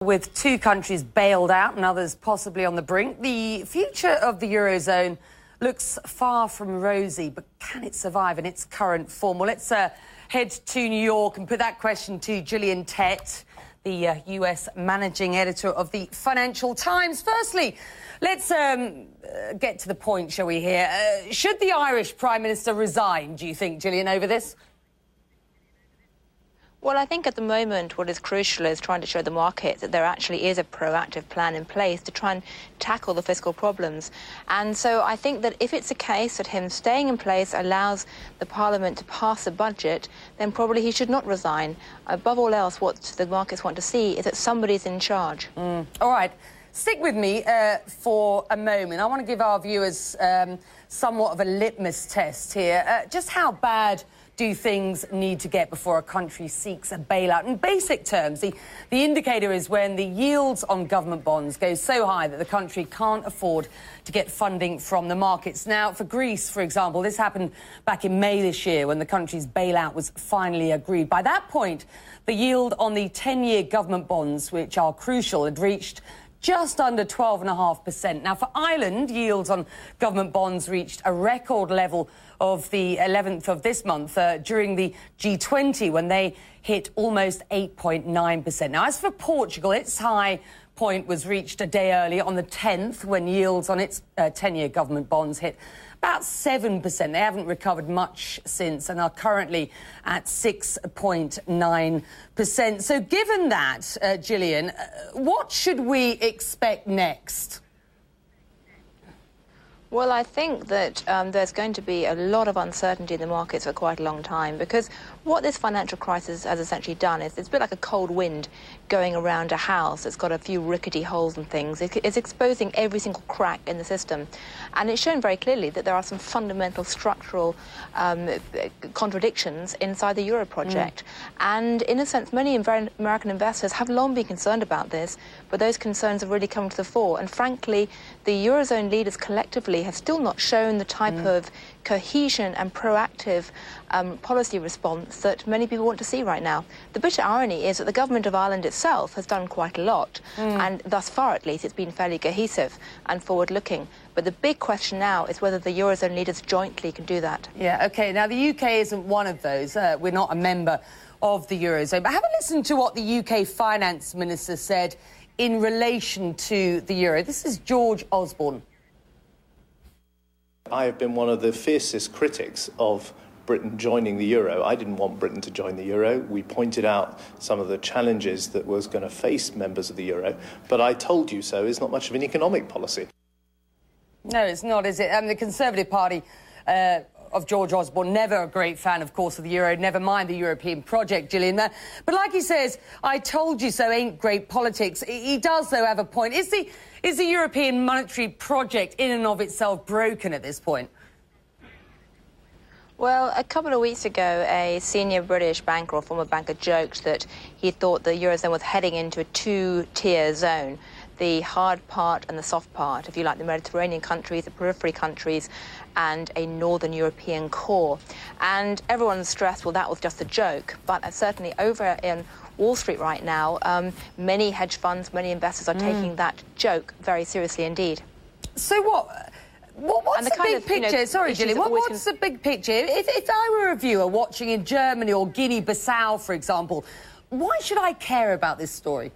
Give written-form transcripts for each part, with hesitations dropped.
With two countries bailed out and others possibly on the brink, the future of the Eurozone looks far from rosy, but can it survive in its current form? Well, let's head to New York and put that question to Gillian Tett, the US managing editor of the Financial Times. Firstly, let's get to the point, shall we, here. Should the Irish Prime Minister resign, do you think, Gillian, over this? Well, I think at the moment what is crucial is trying to show the market that there actually is a proactive plan in place to try and tackle the fiscal problems. And so I think that if it's a case that him staying in place allows the Parliament to pass a budget, then probably he should not resign. Above all else, what the markets want to see is that somebody's in charge. All right. Stick with me for a moment. I want to give our viewers somewhat of a litmus test here. Just how bad do things need to get before a country seeks a bailout? In basic terms, the indicator is when the yields on government bonds go so high that the country can't afford to get funding from the markets. Now, for Greece, for example, this happened back in May this year when the country's bailout was finally agreed. By that point, the yield on the 10-year government bonds, which are crucial, had reached just under 12.5%. Now, for Ireland, yields on government bonds reached a record level of the 11th of this month during the G20 when they hit almost 8.9%. Now, as for Portugal, its high point was reached a day earlier on the 10th when yields on its 10-year government bonds hit about 7%. They haven't recovered much since and are currently at 6.9%. So given that, Gillian, what should we expect next? Well, I think that there's going to be a lot of uncertainty in the markets for quite a long time, because what this financial crisis has essentially done is it's a bit like a cold wind going around a house that's got a few rickety holes and things. It's exposing every single crack in the system. And it's shown very clearly that there are some fundamental structural contradictions inside the Euro project. And in a sense, many American investors have long been concerned about this, but those concerns have really come to the fore. And frankly, the Eurozone leaders collectively have still not shown the type of cohesion and proactive policy response that many people want to see right now. The bitter irony is that the government of Ireland itself has done quite a lot, and thus far at least it's been fairly cohesive and forward-looking. But the big question now is whether the Eurozone leaders jointly can do that. Yeah, OK. Now, the UK isn't one of those. We're not a member of the Eurozone. But have a listen to what the UK Finance Minister said in relation to the Euro. This is George Osborne. I have been one of the fiercest critics of Britain joining the euro. I didn't want Britain to join the euro. We pointed out some of the challenges that was going to face members of the euro. But I told you so is not much of an economic policy. No, it's not, is it? The Conservative Party of George Osborne, never a great fan, of course, of the euro, never mind the European project, Gillian. But like he says, I told you so ain't great politics. He does, though, have a point. Is the European monetary project in and of itself broken at this point? Well, a couple of weeks ago, a senior British banker or former banker joked that he thought the Eurozone was heading into a two-tier zone, the hard part and the soft part, if you like, the Mediterranean countries, the periphery countries, and a northern European core. And everyone stressed, well, that was just a joke. But certainly over in Wall Street right now, many hedge funds, many investors are taking that joke very seriously indeed. So what's the big picture? Sorry, Gillian, what's the big picture? If I were a viewer watching in Germany or Guinea-Bissau, for example, why should I care about this story?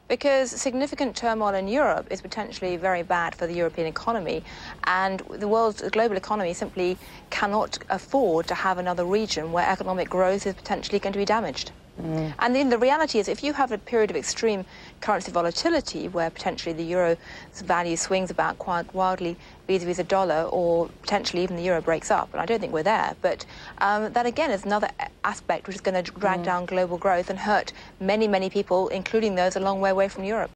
Because significant turmoil in Europe is potentially very bad for the European economy, and the global economy simply cannot afford to have another region where economic growth is potentially going to be damaged. And then the reality is, if you have a period of extreme currency volatility where potentially the euro's value swings about quite wildly vis-a-vis the dollar, or potentially even the euro breaks up, and I don't think we're there, but that again is another aspect which is going to drag down global growth and hurt many, many people, including those a long way away from Europe.